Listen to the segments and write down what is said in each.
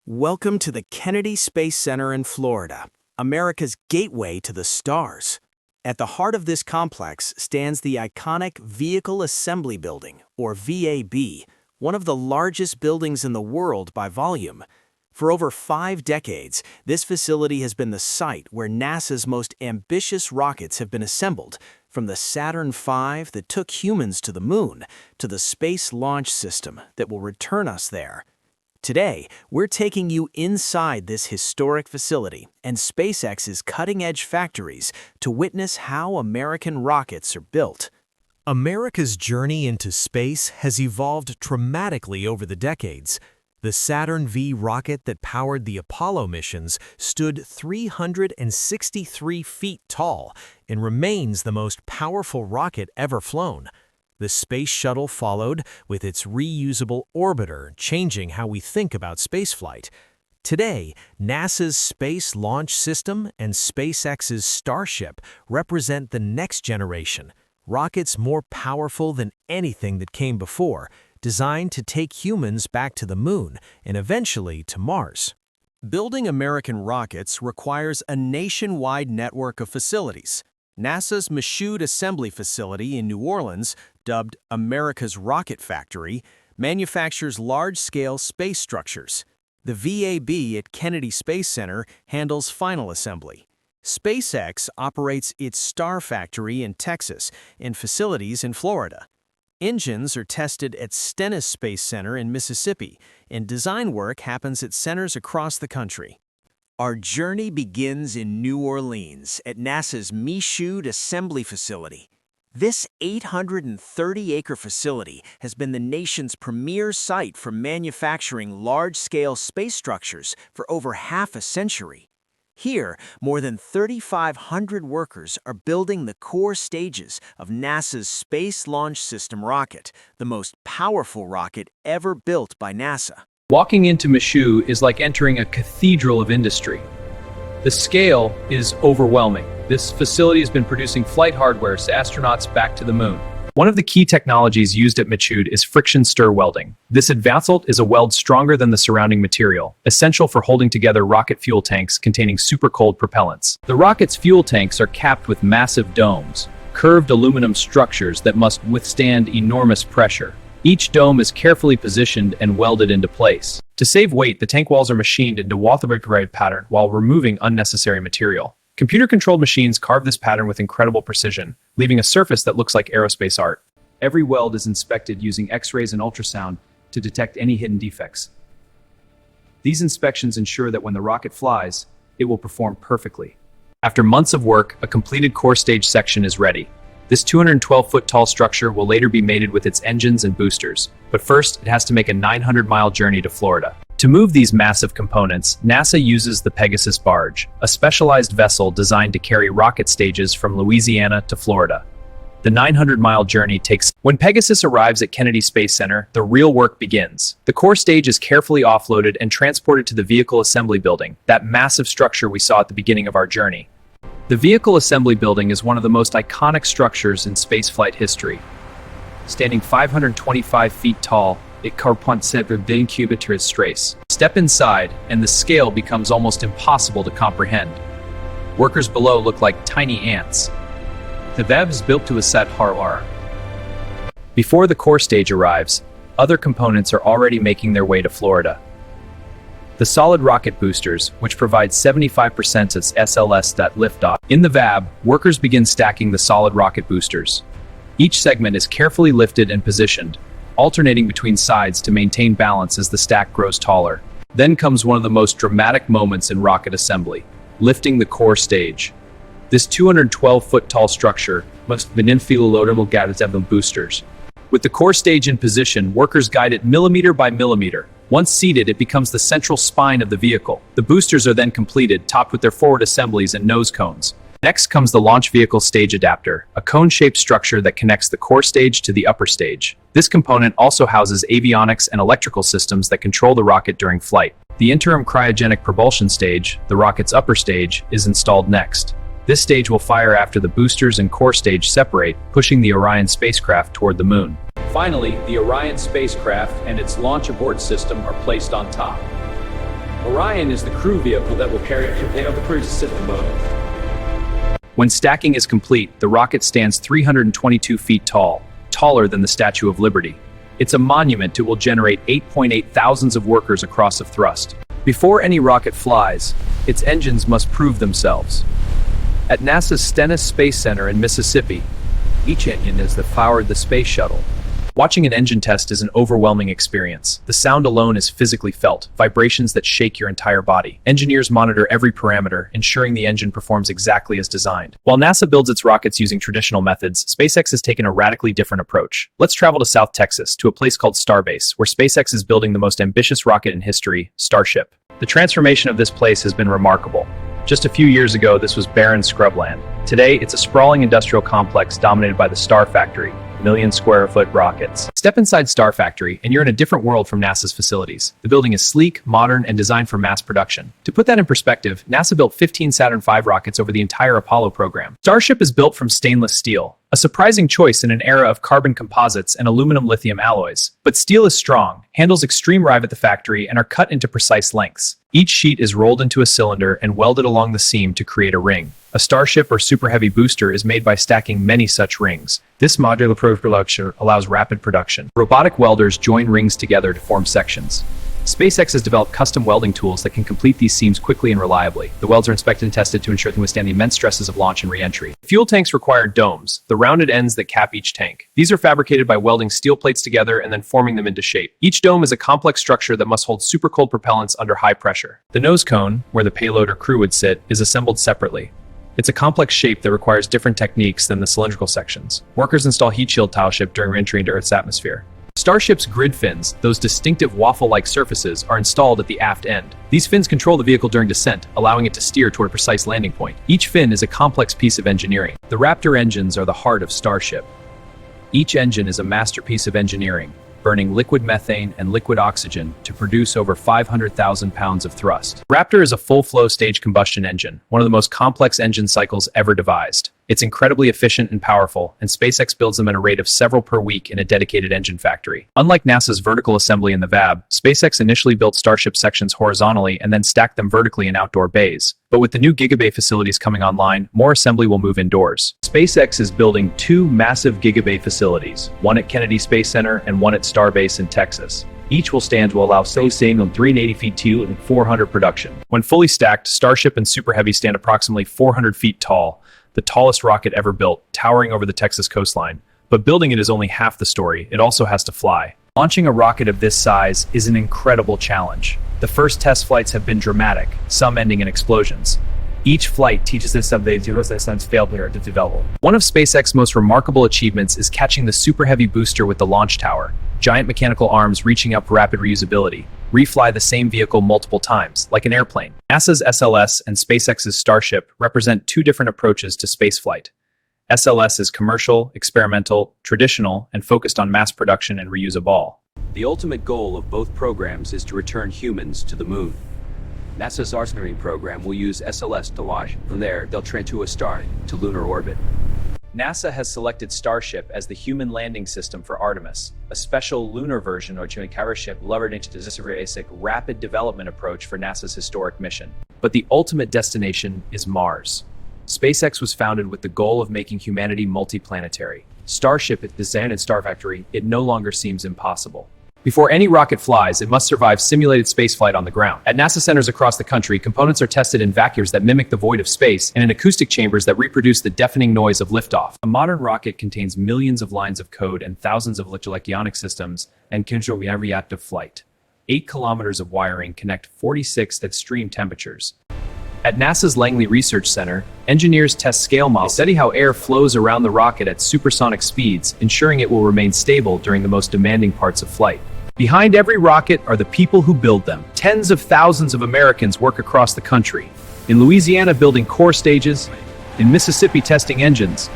Welcome to the Kennedy Space Center in Florida, America's gateway to the stars. At the heart of this complex stands the iconic Vehicle Assembly Building, or VAB, one of the largest buildings in the world by volume. For over 5 decades, this facility has been the site where NASA's most ambitious rockets have been assembled, from the Saturn V that took humans to the moon to the Space Launch System that will return us there. Today, we're taking you inside this historic facility and SpaceX's cutting-edge factories to witness how American rockets are built. America's journey into space has evolved dramatically over the decades. The Saturn V rocket that powered the Apollo missions stood 363 feet tall and remains the most powerful rocket ever flown. The Space Shuttle followed, with its reusable orbiter changing how we think about spaceflight. Today, NASA's Space Launch System and SpaceX's Starship represent the next generation, rockets more powerful than anything that came before, designed to take humans back to the moon and eventually to Mars. Building American rockets requires a nationwide network of facilities. NASA's Michoud assembly facility in New Orleans, dubbed America's Rocket Factory, manufactures large-scale space structures. The VAB at Kennedy Space Center handles final assembly. SpaceX operates its Starfactory in Texas and facilities in Florida. Engines are tested at Stennis Space Center in Mississippi, and design work happens at centers across the country. Our journey begins in New Orleans at NASA's Michoud assembly facility. This 830-acre facility has been the nation's premier site for manufacturing large-scale space structures for over half a century. Here, more than 3,500 workers are building the core stages of NASA's Space Launch System rocket, the most powerful rocket ever built by NASA. Walking into Michoud is like entering a cathedral of industry. The scale is overwhelming. This facility has been producing flight hardware to astronauts back to the moon. One of the key technologies used at Michoud is friction stir welding. This advanced is a weld stronger than the surrounding material, essential for holding together rocket fuel tanks containing super-cold propellants. The rocket's fuel tanks are capped with massive domes, curved aluminum structures that must withstand enormous pressure. Each dome is carefully positioned and welded into place. To save weight, the tank walls are machined into watertight pattern while removing unnecessary material. Computer-controlled machines carve this pattern with incredible precision, leaving a surface that looks like aerospace art. Every weld is inspected using X-rays and ultrasound to detect any hidden defects. These inspections ensure that when the rocket flies, it will perform perfectly. After months of work, a completed core stage section is ready. This 212-foot-tall structure will later be mated with its engines and boosters, but first it has to make a 900-mile journey to Florida. To move these massive components, NASA uses the Pegasus barge, a specialized vessel designed to carry rocket stages from Louisiana to Florida. The 900-mile journey takes. When Pegasus arrives at Kennedy Space Center, the real work begins. The core stage is carefully offloaded and transported to the Vehicle Assembly Building, that massive structure we saw at the beginning of our journey. The Vehicle Assembly Building is one of the most iconic structures in spaceflight history. Standing 525 feet tall, it corresponds to 20 kilometers straight. Step inside, and the scale becomes almost impossible to comprehend. Workers below look like tiny ants. The VAB is built to a set hardware. Before the core stage arrives, other components are already making their way to Florida. The solid rocket boosters, which provide 75% of SLS that liftoff. In the VAB, workers begin stacking the solid rocket boosters. Each segment is carefully lifted and positioned, alternating between sides to maintain balance as the stack grows taller. Then comes one of the most dramatic moments in rocket assembly, lifting the core stage. This 212-foot-tall structure must be infilloadable gadget boosters. With the core stage in position, workers guide it millimeter by millimeter. Once seated, it becomes the central spine of the vehicle. The boosters are then completed, topped with their forward assemblies and nose cones. Next comes the launch vehicle stage adapter, a cone-shaped structure that connects the core stage to the upper stage. This component also houses avionics and electrical systems that control the rocket during flight. The interim cryogenic propulsion stage, the rocket's upper stage, is installed next. This stage will fire after the boosters and core stage separate, pushing the Orion spacecraft toward the moon. Finally, the Orion spacecraft and its launch abort system are placed on top. Orion is the crew vehicle that will carry the crew to sit the moon. When stacking is complete, the rocket stands 322 feet tall, taller than the Statue of Liberty. It's a monument that will generate 8.8 thousands of workers across of thrust. Before any rocket flies, its engines must prove themselves. At NASA's Stennis Space Center in Mississippi, each engine is that powered the space shuttle. Watching an engine test is an overwhelming experience. The sound alone is physically felt, vibrations that shake your entire body. Engineers monitor every parameter, ensuring the engine performs exactly as designed. While NASA builds its rockets using traditional methods, SpaceX has taken a radically different approach. Let's travel to South Texas, to a place called Starbase, where SpaceX is building the most ambitious rocket in history, Starship. The transformation of this place has been remarkable. Just a few years ago, this was barren scrubland. Today, it's a sprawling industrial complex dominated by the Starfactory, million-square-foot rockets. Step inside Starfactory, and you're in a different world from NASA's facilities. The building is sleek, modern, and designed for mass production. To put that in perspective, NASA built 15 Saturn V rockets over the entire Apollo program. Starship is built from stainless steel, a surprising choice in an era of carbon composites and aluminum lithium alloys. But steel is strong, handles extreme rive at the factory, and are cut into precise lengths. Each sheet is rolled into a cylinder and welded along the seam to create a ring. A Starship or Super Heavy booster is made by stacking many such rings. This modular production allows rapid production. Robotic welders join rings together to form sections. SpaceX has developed custom welding tools that can complete these seams quickly and reliably. The welds are inspected and tested to ensure they can withstand the immense stresses of launch and re-entry. Fuel tanks require domes, the rounded ends that cap each tank. These are fabricated by welding steel plates together and then forming them into shape. Each dome is a complex structure that must hold supercold propellants under high pressure. The nose cone, where the payload or crew would sit, is assembled separately. It's a complex shape that requires different techniques than the cylindrical sections. Workers install heat shield tile ship during entry into Earth's atmosphere. Starship's grid fins, those distinctive waffle-like surfaces, are installed at the aft end. These fins control the vehicle during descent, allowing it to steer toward a precise landing point. Each fin is a complex piece of engineering. The Raptor engines are the heart of Starship. Each engine is a masterpiece of engineering, burning liquid methane and liquid oxygen to produce over 500,000 pounds of thrust. Raptor is a full-flow stage combustion engine, one of the most complex engine cycles ever devised. It's incredibly efficient and powerful, and SpaceX builds them at a rate of several per week in a dedicated engine factory. Unlike NASA's vertical assembly in the VAB, SpaceX initially built Starship sections horizontally and then stacked them vertically in outdoor bays. But with the new Gigabay facilities coming online, more assembly will move indoors. SpaceX is building two massive Gigabay facilities, one at Kennedy Space Center and one at Starbase in Texas. Each will stand to allow staying on 380 feet to and 400 production. When fully stacked, Starship and Super Heavy stand approximately 400 feet tall, the tallest rocket ever built, towering over the Texas coastline. But building it is only half the story. It also has to fly. Launching a rocket of this size is an incredible challenge. The first test flights have been dramatic, some ending in explosions. Each flight teaches us something since failure to develop. One of SpaceX's most remarkable achievements is catching the Super Heavy booster with the launch tower, giant mechanical arms reaching up for rapid reusability. Refly the same vehicle multiple times, like an airplane. NASA's SLS and SpaceX's Starship represent two different approaches to spaceflight. SLS is commercial, experimental, traditional, and focused on mass production and reusable. The ultimate goal of both programs is to return humans to the moon. NASA's Starship program will use SLS to launch. From there, they'll transfer a star to lunar orbit. NASA has selected Starship as the human landing system for Artemis, a special lunar version of Starship leveraged to this basic rapid development approach for NASA's historic mission. But the ultimate destination is Mars. SpaceX was founded with the goal of making humanity multiplanetary. Starship is designed in Starfactory, it no longer seems impossible. Before any rocket flies, it must survive simulated spaceflight on the ground. At NASA centers across the country, components are tested in vacuums that mimic the void of space and in acoustic chambers that reproduce the deafening noise of liftoff. A modern rocket contains millions of lines of code and thousands of electronic systems and control every act of flight. 8 kilometers of wiring connect 46 extreme temperatures. At NASA's Langley Research Center, engineers test scale models, study how air flows around the rocket at supersonic speeds, ensuring it will remain stable during the most demanding parts of flight. Behind every rocket are the people who build them. Tens of thousands of Americans work across the country. In Louisiana, building core stages. In Mississippi, testing engines.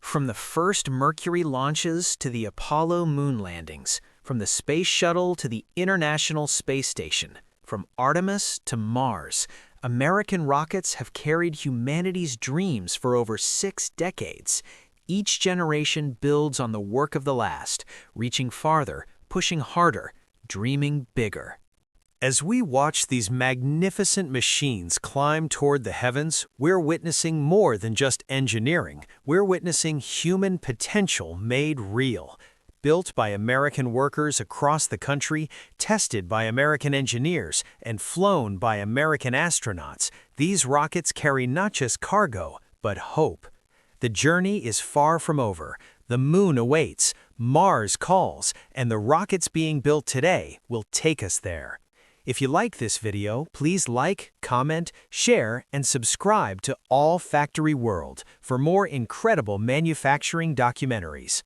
From the first Mercury launches to the Apollo moon landings, from the Space Shuttle to the International Space Station, from Artemis to Mars, American rockets have carried humanity's dreams for over 6 decades. Each generation builds on the work of the last, reaching farther, pushing harder, dreaming bigger. As we watch these magnificent machines climb toward the heavens, we're witnessing more than just engineering. We're witnessing human potential made real. Built by American workers across the country, tested by American engineers, and flown by American astronauts, these rockets carry not just cargo, but hope. The journey is far from over. The moon awaits, Mars calls, and the rockets being built today will take us there. If you like this video, please like, comment, share, and subscribe to All Factory World for more incredible manufacturing documentaries.